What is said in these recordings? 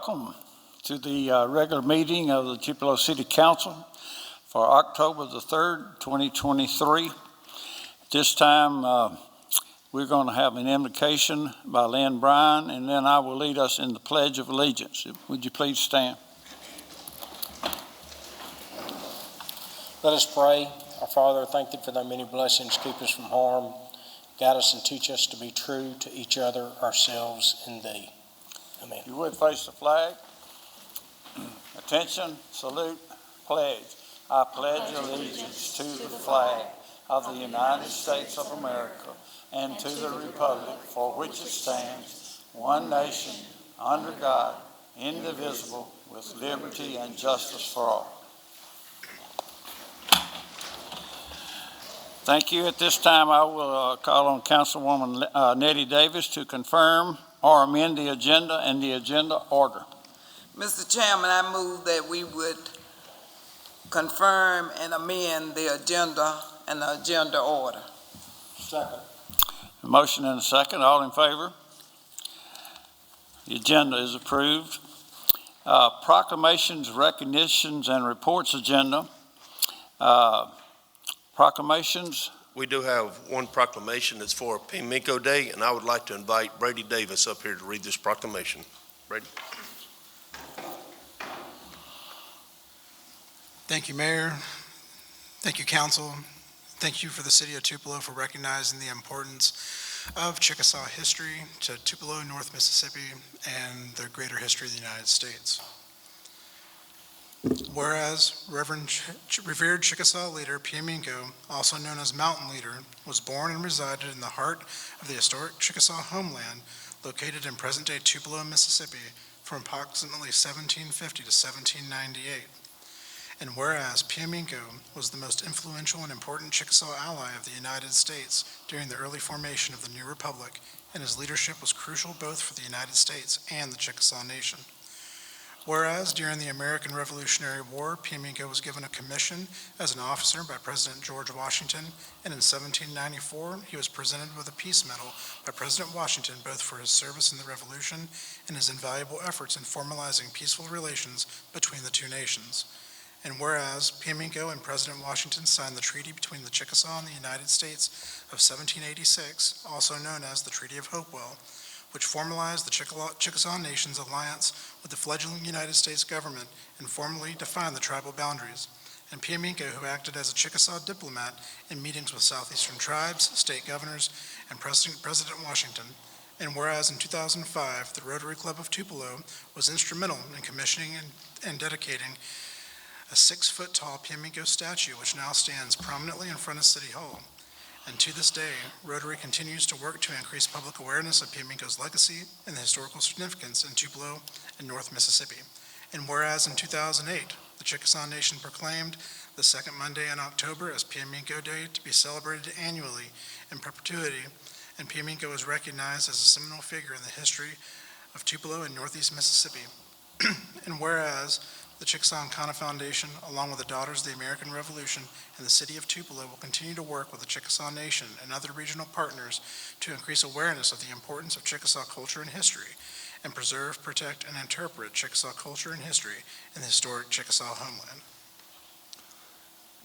welcome to the regular meeting of the Tupelo City Council for October the 3rd, 2023. At this time, we're going to have an invocation by Lynn Bryan, and then I will lead us in the Pledge of Allegiance. Would you please stand? Let us pray. Our Father, thank Thee for Thy many blessings. Keep us from harm. Guide us and teach us to be true to each other, ourselves, and Thee. Amen. If you would face the flag. Attention, salute, pledge. I pledge allegiance to the flag of the United States of America and to the republic for which it stands, one nation, under God, indivisible, with liberty and justice for all. Thank you. At this time, I will call on Councilwoman Nettie Davis to confirm or amend the agenda and the agenda order. Mr. Chairman, I move that we would confirm and amend the agenda and the agenda order. Second. A motion and a second. All in favor? The agenda is approved. Proclamations, recognitions, and reports agenda. Proclamations. We do have one proclamation that's for Pimlico Day, and I would like to invite Brady Davis up here to read this proclamation. Brady. Thank you, Mayor. Thank you, Council. Thank you for the City of Tupelo for recognizing the importance of Chickasaw history to Tupelo, North Mississippi, and the greater history of the United States. Whereas revered Chickasaw leader Pimlico, also known as Mountain Leader, was born and resided in the heart of the historic Chickasaw homeland located in present-day Tupelo, Mississippi from approximately 1750 to 1798. And whereas Pimlico was the most influential and important Chickasaw ally of the United States during the early formation of the new republic, and his leadership was crucial both for the United States and the Chickasaw Nation. Whereas during the American Revolutionary War, Pimlico was given a commission as an officer by President George Washington, and in 1794, he was presented with a Peace Medal by President Washington, both for his service in the Revolution and his invaluable efforts in formalizing peaceful relations between the two nations. And whereas Pimlico and President Washington signed the treaty between the Chickasaw and the United States of 1786, also known as the Treaty of Hopewell, which formalized the Chickasaw Nation's alliance with the fledgling United States government and formally defined the tribal boundaries. And Pimlico, who acted as a Chickasaw diplomat in meetings with southeastern tribes, state governors, and President Washington. And whereas in 2005, the Rotary Club of Tupelo was instrumental in commissioning and dedicating a 6-foot-tall Pimlico statue, which now stands prominently in front of City Hall. And to this day, Rotary continues to work to increase public awareness of Pimlico's legacy and the historical significance in Tupelo and North Mississippi. And whereas in 2008, the Chickasaw Nation proclaimed the second Monday in October as Pimlico Day to be celebrated annually in perpetuity, and Pimlico is recognized as a seminal figure in the history of Tupelo and Northeast Mississippi. And whereas the Chickasaw and Kana Foundation, along with the Daughters of the American Revolution and the City of Tupelo, will continue to work with the Chickasaw Nation and other regional partners to increase awareness of the importance of Chickasaw culture and history, and preserve, protect, and interpret Chickasaw culture and history in the historic Chickasaw homeland.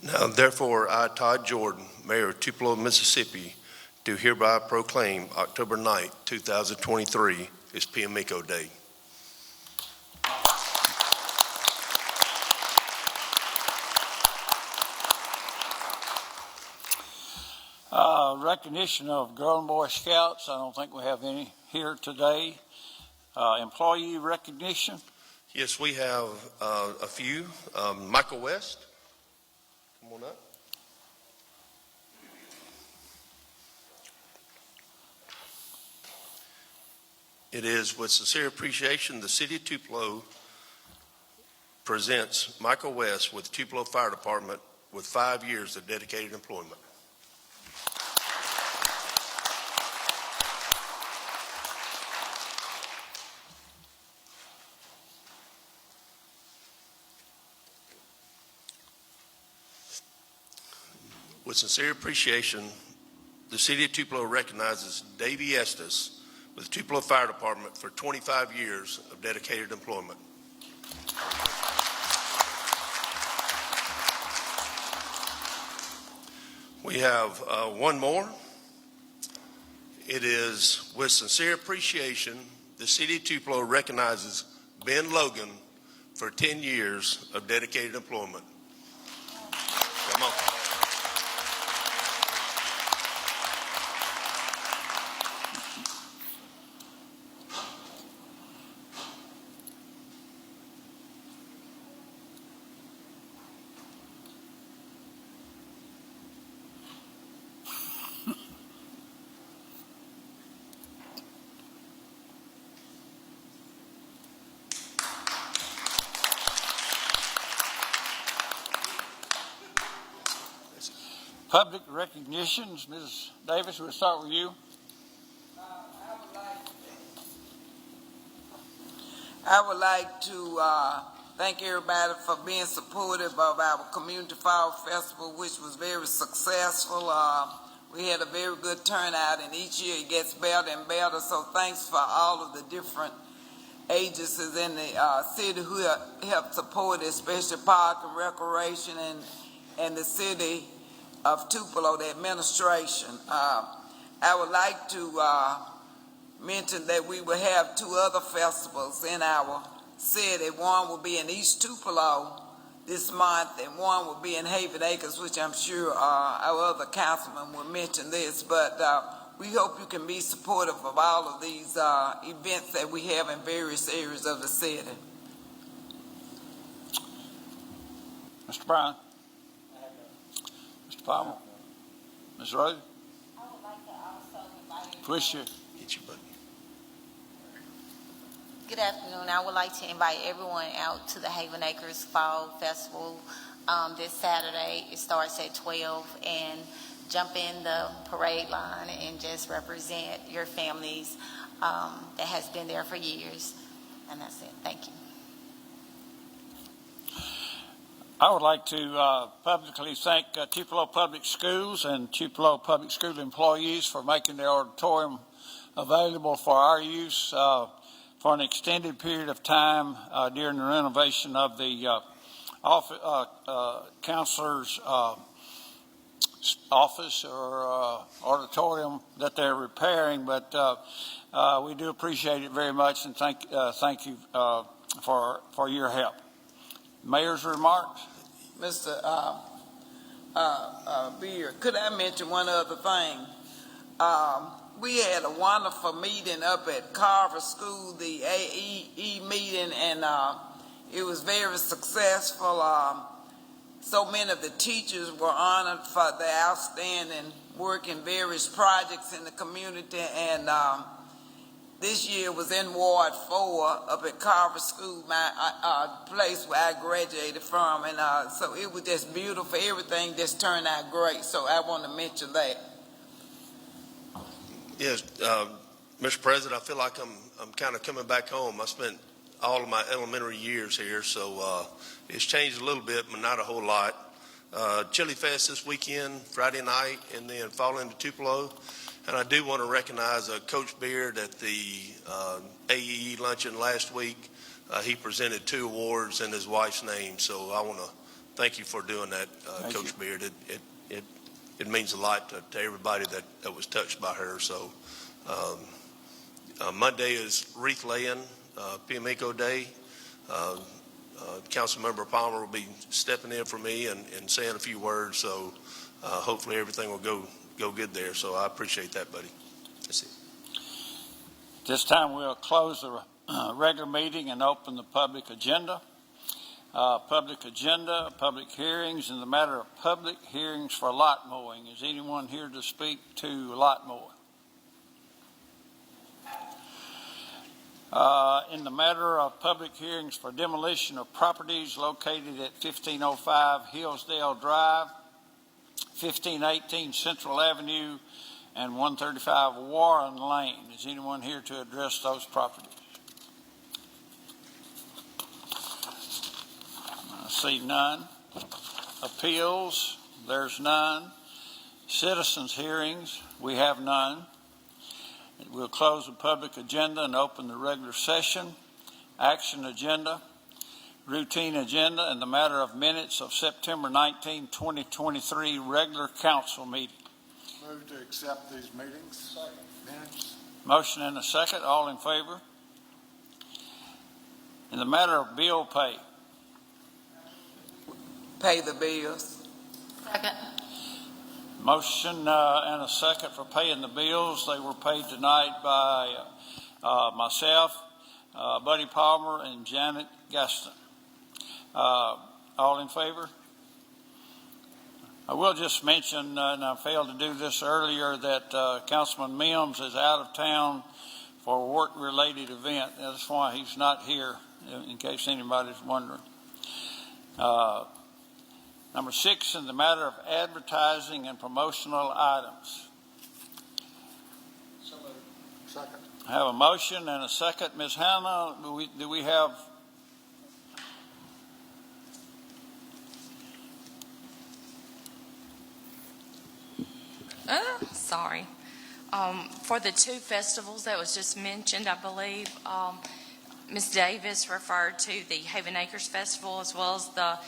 Now, therefore, I, Todd Jordan, Mayor of Tupelo, Mississippi, do hereby proclaim October 9th, 2023 is Pimlico Day. Recognition of Girl and Boy Scouts. I don't think we have any here today. Employee recognition. Yes, we have a few. Michael West, come on up. It is with sincere appreciation the City of Tupelo presents Michael West with Tupelo Fire Department with 5 years of dedicated employment. With sincere appreciation, the City of Tupelo recognizes Davey Estes with the Tupelo Fire Department for 25 years of dedicated employment. We have one more. It is with sincere appreciation, the City of Tupelo recognizes Ben Logan for 10 years of dedicated employment. Come on. Public recognitions, Ms. Davis, we'll start with you. I would like to thank everybody for being supportive of our Community Fall Festival, which was very successful. We had a very good turnout, and each year it gets better and better. So thanks for all of the different agencies in the city who helped support it, especially Park and Recreation and the city of Tupelo, the administration. I would like to mention that we will have two other festivals in our city. One will be in East Tupelo this month, and one will be in Haven Acres, which I'm sure our other councilman will mention this. But we hope you can be supportive of all of these events that we have in various areas of the city. Mr. Brown. Mr. Palmer. Ms. Rose. I would like to also invite. Twist your. Get your button. Good afternoon. I would like to invite everyone out to the Haven Acres Fall Festival this Saturday. It starts at 12, and jump in the parade line and just represent your families that has been there for years. And that's it. Thank you. I would like to publicly thank Tupelo Public Schools and Tupelo Public School employees for making the auditorium available for our use for an extended period of time during the renovation of the counselor's office or auditorium that they're repairing. But we do appreciate it very much, and thank you for your help. Mayor's remarks. Mr. Beard, could I mention one other thing? We had a wonderful meeting up at Carver School, the AEE meeting, and it was very successful. So many of the teachers were honored for their outstanding work in various projects in the community, and this year was in Ward 4 up at Carver School, my place where I graduated from, and so it was just beautiful. Everything just turned out great, so I want to mention that. Yes, Mr. President, I feel like I'm kind of coming back home. I spent all of my elementary years here, so it's changed a little bit, but not a whole lot. Chili Fest this weekend, Friday night, and then fall into Tupelo. And I do want to recognize Coach Beard at the AEE luncheon last week. He presented 2 awards in his wife's name, so I want to thank you for doing that, Coach Beard. It means a lot to everybody that was touched by her. So Monday is wreath laying, Piamico Day. Councilmember Palmer will be stepping in for me and saying a few words, so hopefully everything will go good there. So I appreciate that, buddy. That's it. This time we'll close the regular meeting and open the public agenda. Public hearings, in the matter of public hearings for lot mowing. Is anyone here to speak to lot mowing? In the matter of public hearings for demolition of properties located at 1505 Hillsdale Drive, 1518 Central Avenue, and 135 Warren Lane. Is anyone here to address those properties? I see none. Appeals, there's none. Citizens hearings, we have none. We'll close the public agenda and open the regular session. Action agenda, routine agenda, and the matter of minutes of September 19, 2023 regular council meeting. Move to accept these meetings. Minutes. Motion and a second. All in favor? In the matter of bill pay, Pay the bills. Second. motion and a second for paying the bills. They were paid tonight by myself, Buddy Palmer, and Janet Gaston. All in favor? I will just mention, and I failed to do this earlier, that Councilman Mims is out of town for a work-related event. That's why he's not here, in case anybody's wondering. Number 6, in the matter of advertising and promotional items. Second. I have a motion and a second. Ms. Hannah, do we have? Sorry. For the 2 festivals that was just mentioned, I believe Ms. Davis referred to the Haven Acres Festival as well as the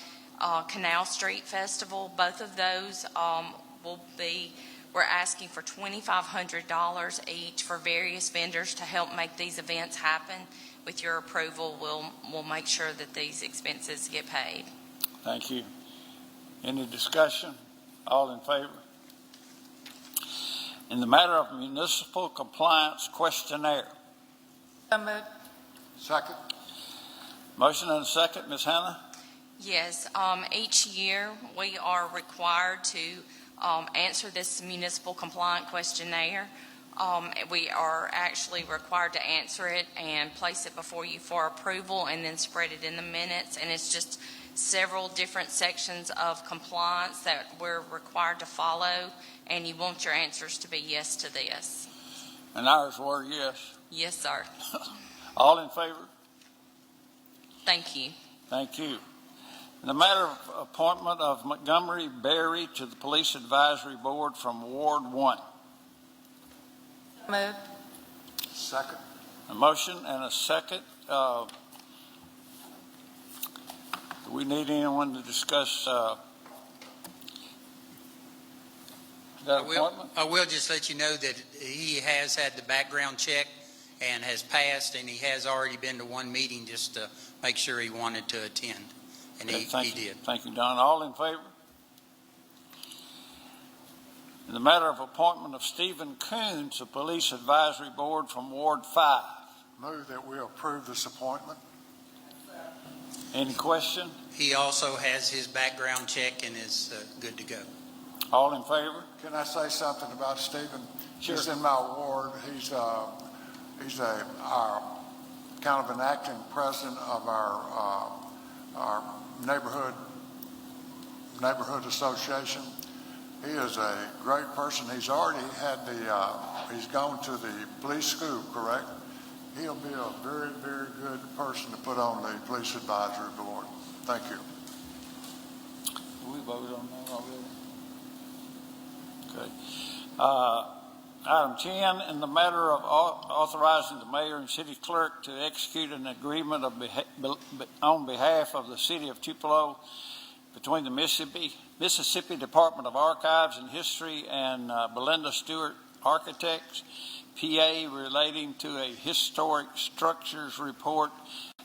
Canal Street Festival. Both of those we're asking for $2,500 each for various vendors to help make these events happen. With your approval, we'll make sure that these expenses get paid. Thank you. Any discussion? All in favor? In the matter of municipal compliance questionnaire. So moved. Second. Motion and a second. Ms. Hannah? Yes, each year we are required to answer this municipal compliant questionnaire. We are actually required to answer it and place it before you for approval and then spread it in the minutes. And it's just several different sections of compliance that we're required to follow, and you want your answers to be yes to this. And ours were yes. Yes, sir. All in favor? Thank you. Thank you. In the matter of appointment of Montgomery Berry to the Police Advisory Board from Ward 1. Moved. Second. A motion and a second. Do we need anyone to discuss that appointment? I will just let you know that he has had the background check and has passed, and he has already been to one meeting just to make sure he wanted to attend. And Okay, he you. did. Thank you, Don. All in favor? In the matter of appointment of Stephen Coons to Police Advisory Board from Ward 5. Move that we approve this appointment. Any question? He also has his background check and is good to go. All in favor? Can I say something about Stephen? Sure. He's in my ward. He's our kind of an acting president of our neighborhood association. He is a great person. He's already had he's gone to the police school, correct? He'll be a very, very good person to put on the police advisory board. Thank you. We voted on that already. Okay. Item 10, in the matter of authorizing the mayor and city clerk to execute an agreement on behalf of the city of Tupelo between the Mississippi Department of Archives and History and Belinda Stewart Architects, PA, relating to a historic structures report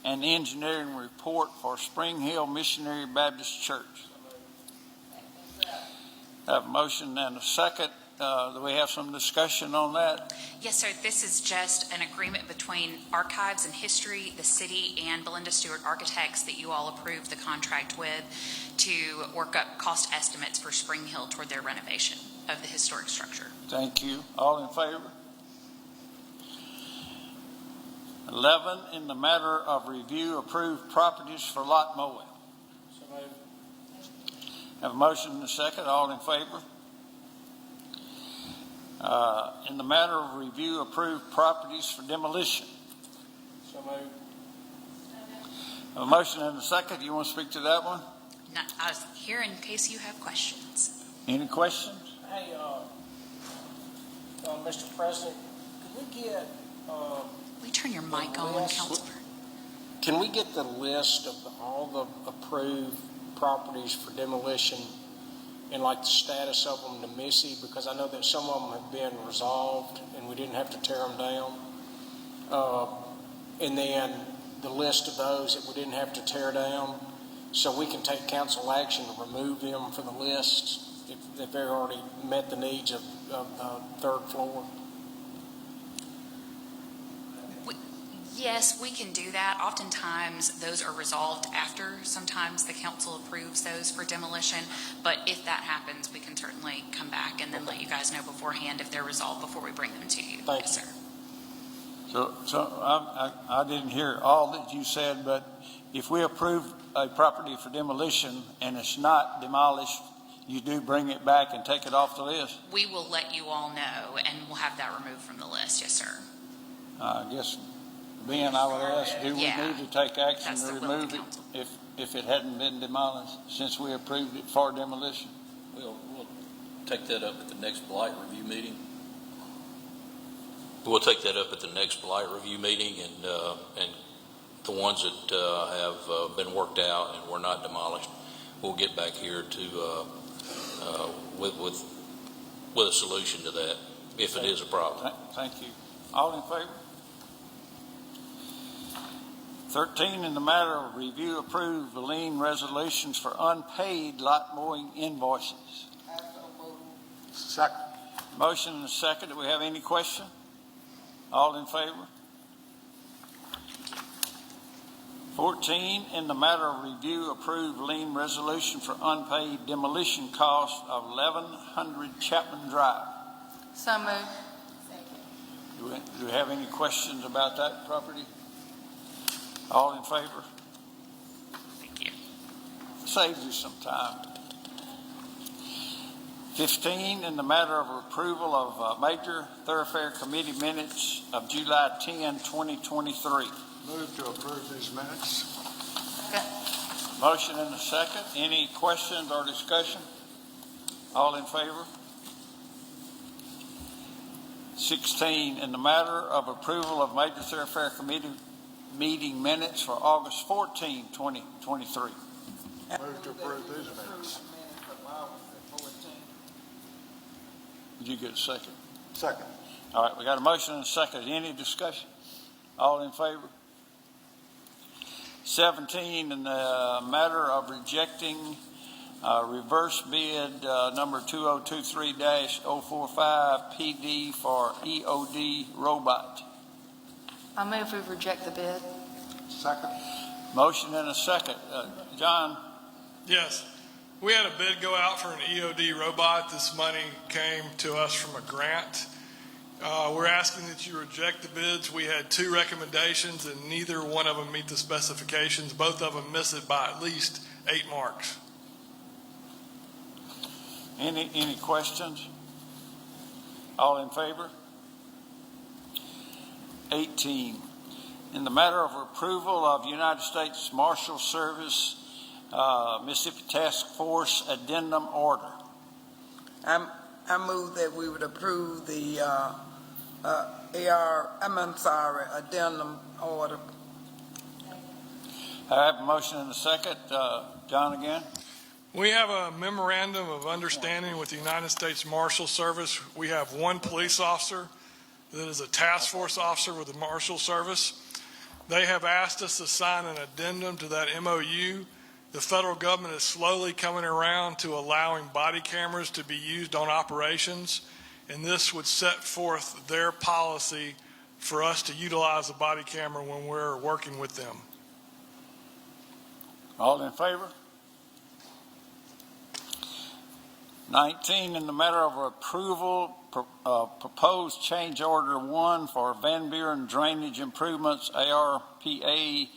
and engineering report for Spring Hill Missionary Baptist Church. I have a motion and a second. Do we have some discussion on that? Yes, sir. This is just an agreement between Archives and History, the city, and Belinda Stewart Architects that you all approved the contract with to work up cost estimates for Spring Hill toward their renovation of the historic structure. Thank you. All in favor? 11, in the matter of review approved properties for lot mowing. So moved. Have a motion and a second. All in favor? In the matter of review approved properties for demolition. So moved. Have a motion and a second. You want to speak to that one? No, I was here in case you have questions. Any questions? Hey, Mr. President, could we get, Will you turn your mic on, Yes. Councilor? can we get the list of all the approved properties for demolition and like the status of them to Missy? Because I know that some of them have been resolved and we didn't have to tear them down. And then the list of those that we didn't have to tear down, so we can take council action to remove them from the list if they're already met the needs of the third floor. Yes, we can do that. Oftentimes, those are resolved after. Sometimes the council approves those for demolition. But if that happens, we can certainly come back and then let you guys know beforehand if they're resolved before we bring them to you. Thank Yes, you. sir. So I didn't hear all that you said, but if we approve a property for demolition and it's not demolished, you do bring it back and take it off the list? We will let you all know, and we'll have that removed from the list. Yes, sir. I guess, Ben, I would ask, do we Yeah. need to take action That's to the will of remove the it council. if it hadn't been demolished, since we approved it for demolition? We'll take that up at the next blight review meeting. We'll take that up at the next blight review meeting, and the ones that have been worked out and were not demolished, we'll get back here to with a solution to that, if it is a problem. Thank you. All in favor? 13, in the matter of review, approve the lien resolutions for unpaid lot mowing invoices. Second. Motion and a second. Do we have any question? All in favor? 14, in the matter of review, approve lien resolution for unpaid demolition cost of 1100 Chapman Drive. So moved. Do we have any questions about that property? All in favor? Thank you. Saves you some time. 15, in the matter of approval of Major Thoroughfare Committee minutes of July 10, 2023. Move to approve these minutes. Motion and a second. Any questions or discussion? All in favor? 16, in the matter of approval of Major Thoroughfare Committee meeting minutes for August 14, 2023. Move to approve these minutes. Did you get a second? Second. All right, we got a motion and a second. Any discussion? All in favor? 17, in the matter of rejecting reverse bid number 2023-045 PD for EOD robot. I move we reject the bid. Second. Motion and a second. John? Yes. We had a bid go out for an EOD robot. This money came to us from a grant. We're asking that you reject the bids. We had 2 recommendations, and neither one of them meet the specifications. Both of them miss it by at least 8 marks. Any questions? All in favor? 18, in the matter of approval of United States Marshal Service Mississippi Task Force addendum order. I move that we would approve the addendum order. I have a motion and a second. John again. We have a memorandum of understanding with the United States Marshal Service. We have 1 police officer that is a task force officer with the Marshal Service. They have asked us to sign an addendum to that MOU. The federal government is slowly coming around to allowing body cameras to be used on operations, and this would set forth their policy for us to utilize a body camera when we're working with them. All in favor? 19, in the matter of approval, proposed change order 1 for Van Buren Drainage Improvements, ARPA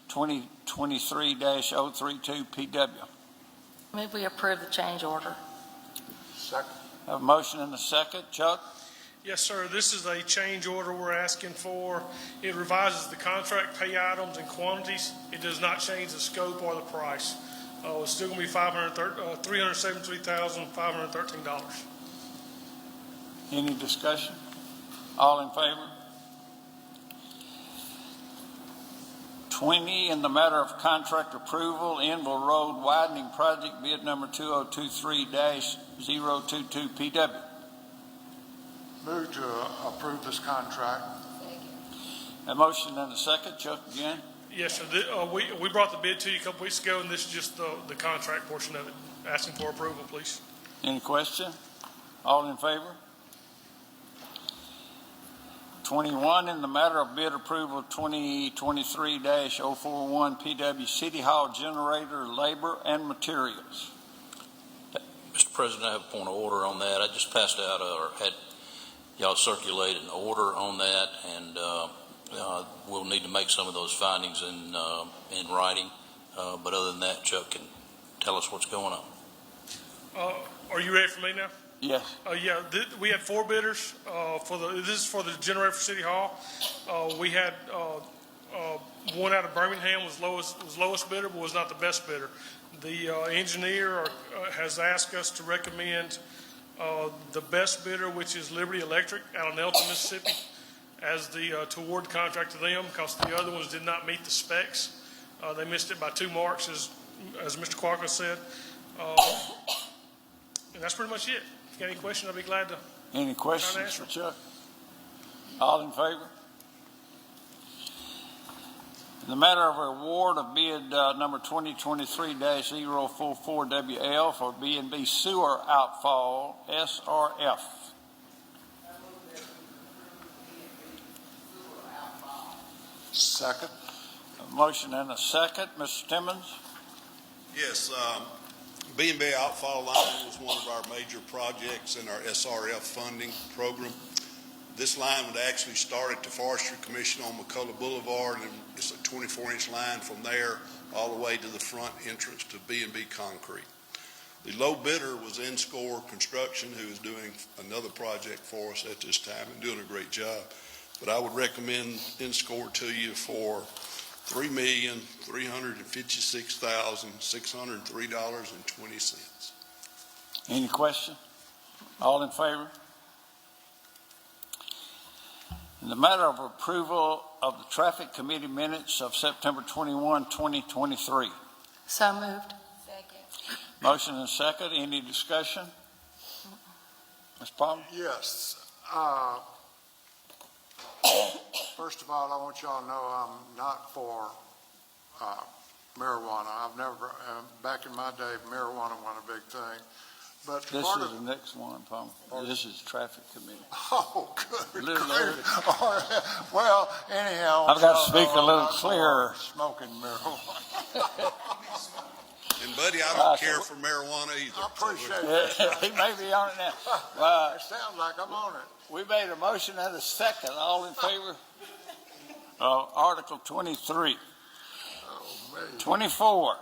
2023-032 PW. Move we approve the change order. Second. Have a motion and a second. Chuck? Yes, sir. This is a change order we're asking for. It revises the contract pay items and quantities. It does not change the scope or the price. It's still going to be $373,513. Any discussion? All in favor? 20, in the matter of contract approval, Enville Road widening project bid number 2023-022 PW. Move to approve this contract. A motion and a second. Chuck again. Yes, sir. We brought the bid to you a couple weeks ago, and this is just the contract portion of it. Asking for approval, please. Any question? All in favor? 21, in the matter of bid approval 2023-041 PW City Hall generator labor and materials. Mr. President, I have a point of order on that. I just passed out or had y'all circulate an order on that, and we'll need to make some of those findings in writing. But other than that, Chuck can tell us what's going on. Are you ready for me now? Yes. Yeah, we had 4 bidders this is for the generator for City Hall. We had one out of Birmingham was lowest bidder, but was not the best bidder. The engineer has asked us to recommend the best bidder, which is Liberty Electric out of Nelson, Mississippi, as to award the contract to them, because the other ones did not meet the specs. They missed it by 2 marks, as Mr. Qualcomm said. And that's pretty much it. If you got any questions, I'll be glad to. Any questions for Chuck? All in favor? In the matter of award of bid number 2023-044WL for B&B Sewer Outfall SRF. Second. A motion and a second. Mr. Timmons? Yes, B&B Outfall Line was one of our major projects in our SRF funding program. This line would actually start at the Forestry Commission on McCullough Boulevard, and it's a 24-inch line from there all the way to the front entrance to B&B Concrete. The low bidder was N-Score Construction, who is doing another project for us at this time and doing a great job. But I would recommend N-Score to you for $3,356,603.20. Any question? All in favor? In the matter of approval of the Traffic Committee minutes of September 21, 2023. So moved. Second. Motion and second. Any discussion? Ms. Palmer? Yes. First of all, I want y'all to know I'm not for marijuana. I've never, back in my day, marijuana wasn't a big thing. But This is the next one, Palmer. This is Traffic Committee. Oh, good grief. All right. Well, anyhow. I've got to speak a little clearer. Smoking marijuana. And buddy, I don't care for marijuana either. I appreciate it. He may be on it now. It sounds like I'm on it. We made a motion and a second. All in favor of Article 23. 24.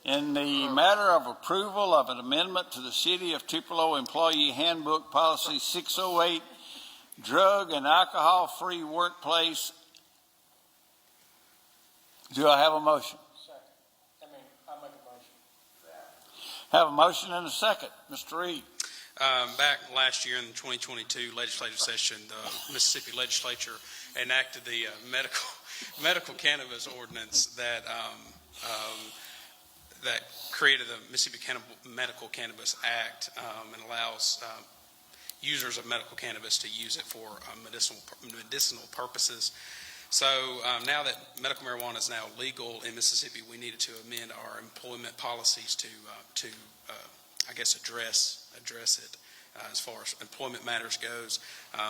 In the matter of approval of an amendment to the City of Tupelo Employee Handbook Policy 608, Drug and Alcohol-Free Workplace. Do I have a motion? I'll make a motion. Have a motion and a second. Mr. Reed. Back last year in the 2022 legislative session, the Mississippi legislature enacted the medical cannabis ordinance that created the Mississippi Medical Cannabis Act and allows users of medical cannabis to use it for medicinal purposes. So now that medical marijuana is now legal in Mississippi, we needed to amend our employment policies to address it as far as employment matters goes.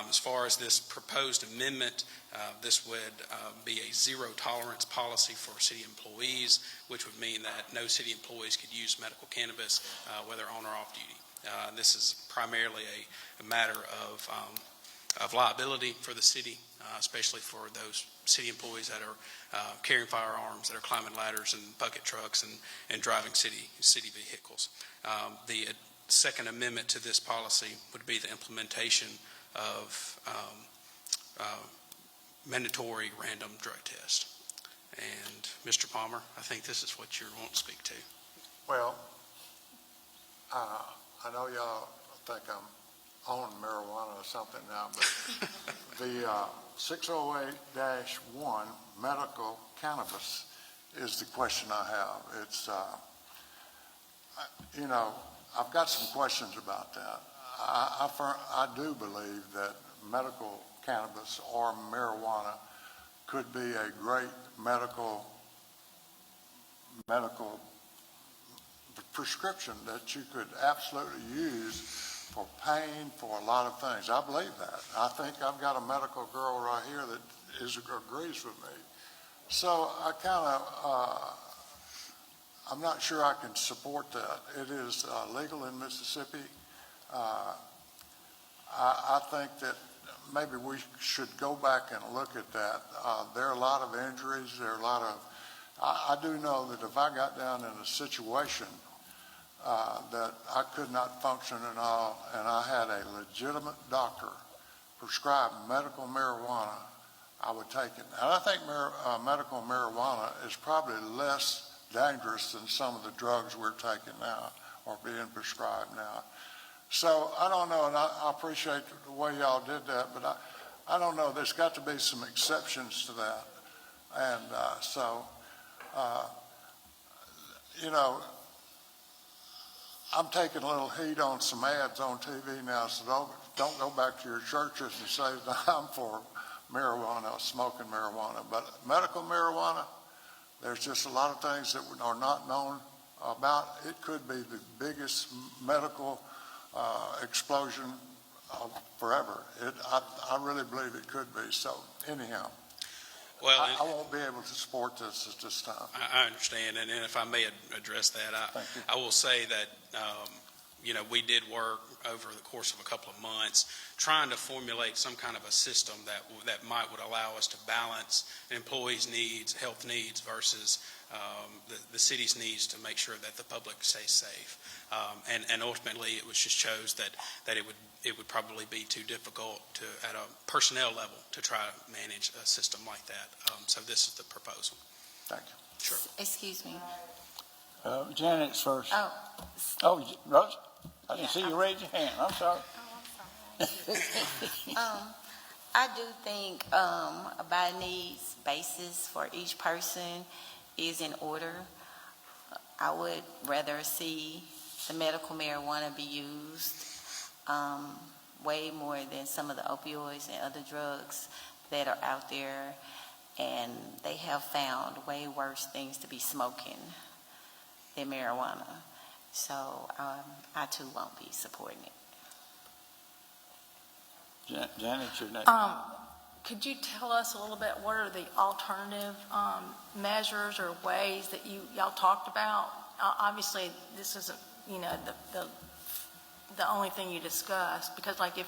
As far as this proposed amendment, this would be a zero tolerance policy for city employees, which would mean that no city employees could use medical cannabis, whether on or off duty. This is primarily a matter of liability for the city, especially for those city employees that are carrying firearms, that are climbing ladders and bucket trucks and driving city vehicles. The second amendment to this policy would be the implementation of mandatory random drug test. And Mr. Palmer, I think this is what you want to speak to. Well, I know y'all think I'm own marijuana or something now, but the 608-1 medical cannabis is the question I have. It's, you know, I've got some questions about that. I do believe that medical cannabis or marijuana could be a great medical prescription that you could absolutely use for pain, for a lot of things. I believe that. I think I've got a medical girl right here that agrees with me. So I kind of, I'm not sure I can support that. It is legal in Mississippi. I think that maybe we should go back and look at that. There are a lot of injuries. There are a lot of, I do know that if I got down in a situation that I could not function at all, and I had a legitimate doctor prescribe medical marijuana, I would take it. And I think medical marijuana is probably less dangerous than some of the drugs we're taking now or being prescribed now. So I don't know, and I appreciate the way y'all did that, but I don't know. There's got to be some exceptions to that. And you know, I'm taking a little heat on some ads on TV now, so don't go back to your churches and say that I'm for marijuana, smoking marijuana. But medical marijuana, there's just a lot of things that are not known about. It could be the biggest medical explosion forever. I really believe it could be. So anyhow, Well, I won't be able to support this at this time. I understand, and if I may address that, I will say that, you know, we did work over the course of a couple of months trying to formulate some kind of a system that would allow us to balance employees' needs, health needs versus the city's needs to make sure that the public stays safe. And ultimately, it was just chose that it would probably be too difficult at a personnel level to try to manage a system like that. So this is the proposal. Thank you. Sure. Excuse me. Janet's first. Oh, Rose, I didn't see you raise your hand. I'm sorry. I do think a by needs basis for each person is in order. I would rather see the medical marijuana be used way more than some of the opioids and other drugs that are out there, and they have found way worse things to be smoking than marijuana. So I too won't be supporting it. Janet, your next. Could you tell us a little bit what are the alternative measures or ways that y'all talked about? Obviously, this isn't, you know, the only thing you discussed, because like if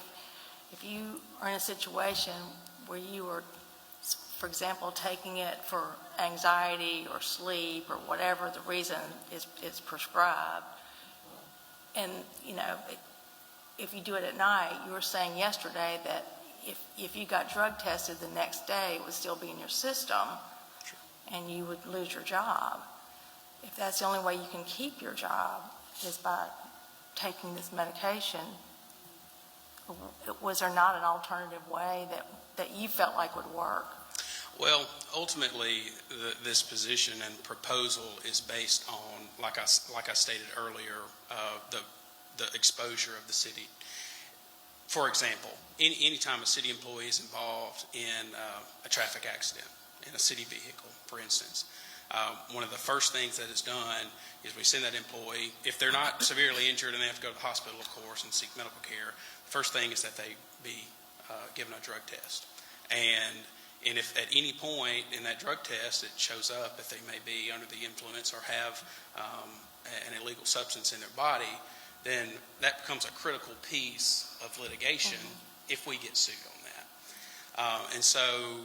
you are in a situation where you are, for example, taking it for anxiety or sleep or whatever the reason is prescribed, and you know, if you do it at night, you were saying yesterday that if you got drug tested the next day, it would still be in your system, and you would lose your job. If that's the only way you can keep your job is by taking this medication, was there not an alternative way that you felt like would work? Well, ultimately, this position and proposal is based on, like I stated earlier, the exposure of the city. For example, anytime a city employee is involved in a traffic accident in a city vehicle, for instance, one of the first things that is done is we send that employee, if they're not severely injured and they have to go to the hospital, of course, and seek medical care, the first thing is that they be given a drug test. And if at any point in that drug test it shows up that they may be under the influence or have an illegal substance in their body, then that becomes a critical piece of litigation if we get sued on that. And so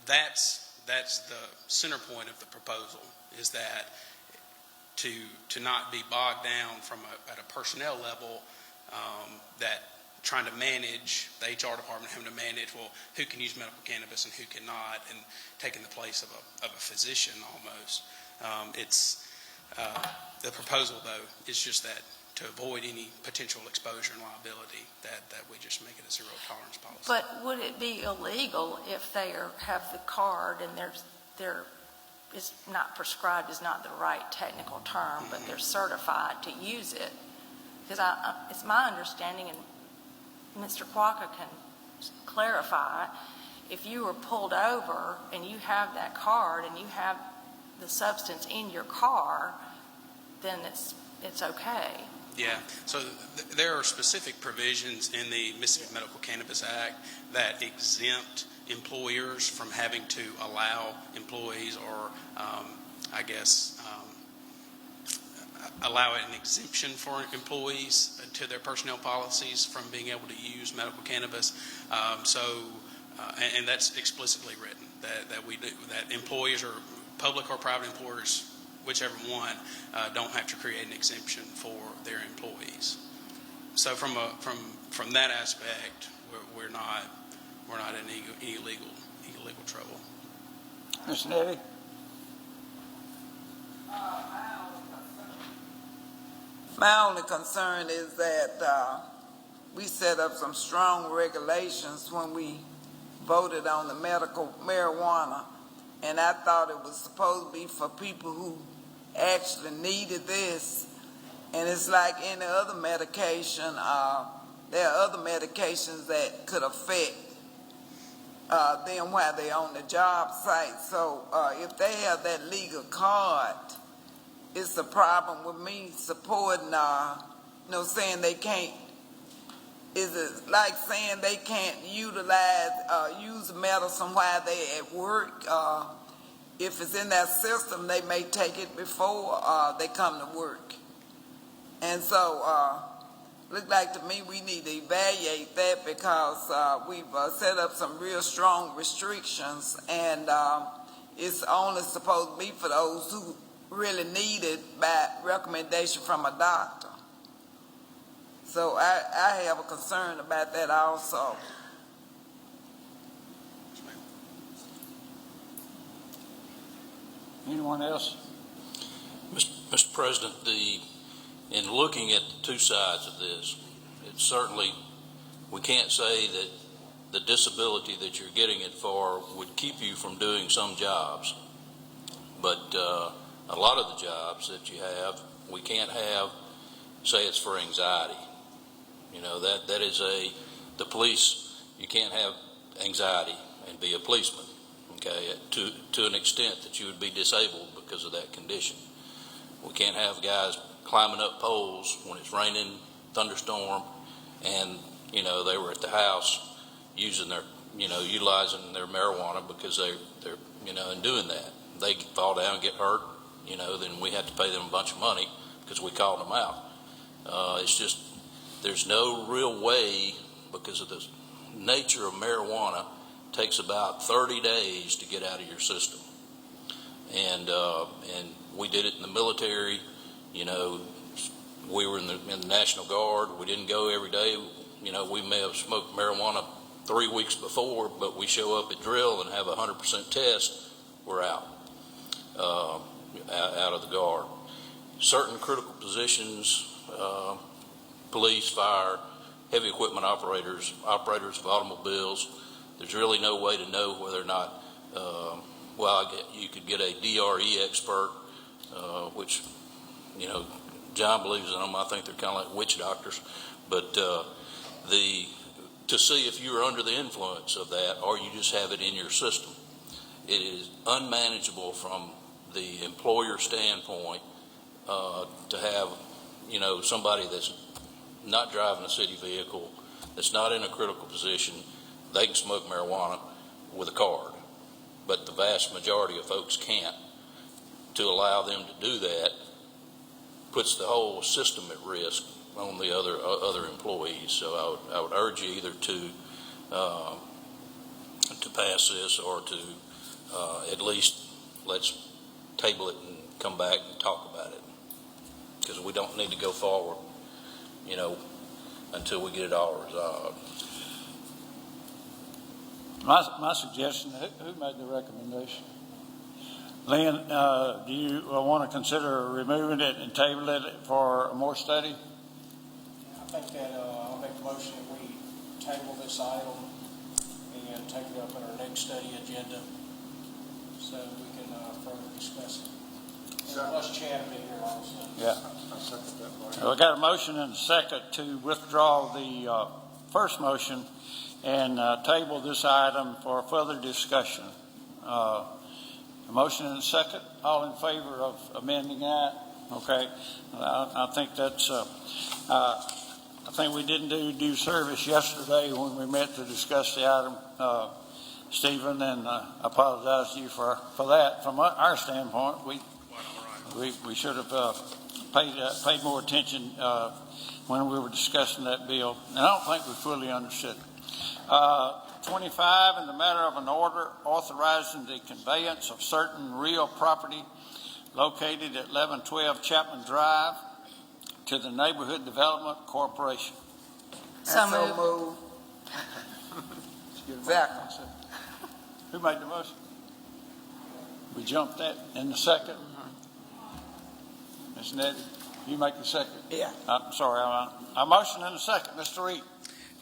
that's the center point of the proposal, is that to not be bogged down at a personnel level, that trying to manage, the HR department having to manage, well, who can use medical cannabis and who cannot, and taking the place of a physician almost. The proposal, though, is just that to avoid any potential exposure and liability, that we just make it a zero tolerance policy. But would it be illegal if they have the card and they're is not prescribed is not the right technical term, but they're certified to use it? Because it's my understanding, and Mr. Quokka can clarify, if you were pulled over and you have that card and you have the substance in your car, then it's okay. Yeah, so there are specific provisions in the Mississippi Medical Cannabis Act that exempt employers from having to allow employees or, allow an exemption for employees to their personnel policies from being able to use medical cannabis. And that's explicitly written, that we do, that employers or public or private employers, whichever one, don't have to create an exemption for their employees. So from that aspect, we're not in any illegal trouble. Ms. Nettie? My only concern is that we set up some strong regulations when we voted on the medical marijuana, and I thought it was supposed to be for people who actually needed this. And it's like any other medication, there are other medications that could affect them while they're on the job site. So if they have that legal card, it's a problem with me supporting, saying they can't. Is it like saying they can't use medicine while they're at work? If it's in that system, they may take it before they come to work. And so, look like to me we need to evaluate that, because we've set up some real strong restrictions, and it's only supposed to be for those who really need it by recommendation from a doctor. So I have a concern about that also. Anyone else? Mr. President, in looking at the two sides of this, it's certainly, we can't say that the disability that you're getting it for would keep you from doing some jobs. But a lot of the jobs that you have, we can't have, say it's for anxiety. That is the police, you can't have anxiety and be a policeman, okay, to an extent that you would be disabled because of that condition. We can't have guys climbing up poles when it's raining, thunderstorm, and, they were at the house using utilizing their marijuana because they're and doing that. They fall down and get hurt, then we have to pay them a bunch of money because we called them out. It's just, there's no real way, because of the nature of marijuana, takes about 30 days to get out of your system. And we did it in the military. We were in the National Guard. We didn't go every day. We may have smoked marijuana 3 weeks before, but we show up at drill and have a 100% test, we're out of the Guard. Certain critical positions, police, fire, heavy equipment operators of automobiles, there's really no way to know whether or not, you could get a DRE expert, which, John believes in them. I think they're kind of like witch doctors. But to see if you're under the influence of that or you just have it in your system, it is unmanageable from the employer standpoint to have, somebody that's not driving a city vehicle, that's not in a critical position, they can smoke marijuana with a card. But the vast majority of folks can't. To allow them to do that puts the whole system at risk on the other employees. So I would urge you either to pass this or to at least let's table it and come back and talk about it, because we don't need to go forward, until we get it all resolved. My suggestion, who made the recommendation? Lynn, do you want to consider removing it and tabling it for more study? think that I'll make a motion that we table this item and take it up in our next study agenda so we can further discuss it. And plus Chad will be here also. Yeah. I second that motion. We got a motion and a second to withdraw the first motion and table this item for further discussion. A motion and a second. All in favor of amending that? Okay. I think that's. I think we didn't do service yesterday when we met to discuss the item, Stephen, and I apologize to you for that. From our standpoint, we should have paid more attention when we were discussing that bill, and I don't think we fully understood it. 25, in the matter of an order authorizing the conveyance of certain real property located at 1112 Chapman Drive to the Neighborhood Development Corporation. So moved. Exactly. Who made the motion? We jumped that in the second. Ms. Nettie, you make the second? Yeah. I'm sorry, a motion in a second. Mr. Reed.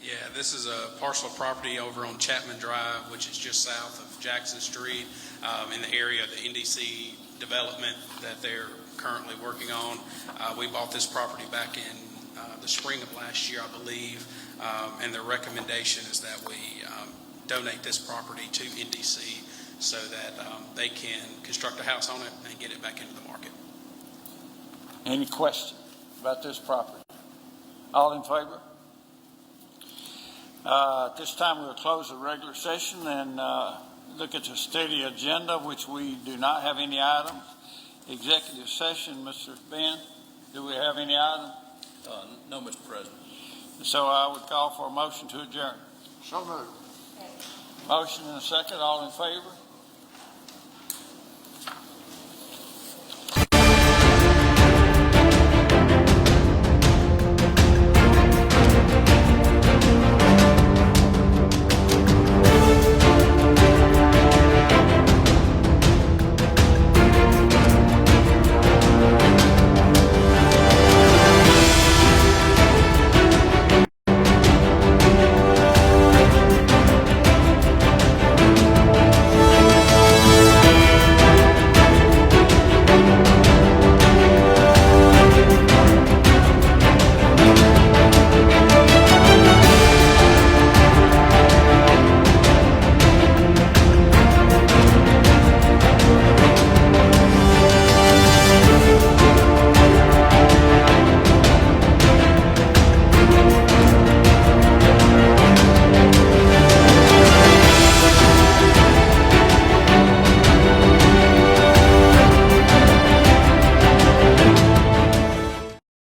Yeah, this is a parcel of property over on Chapman Drive, which is just south of Jackson Street, in the area of the NDC development that they're currently working on. We bought this property back in the spring of last year, I believe, and the recommendation is that we donate this property to NDC so that they can construct a house on it and get it back into the market. Any question about this property? All in favor? At this time, we'll close the regular session and look at the steady agenda, which we do not have any items. Executive session, Mr. Ben, do we have any items? No, Mr. President. So I would call for a motion to adjourn. So moved. Motion and a second. All in favor?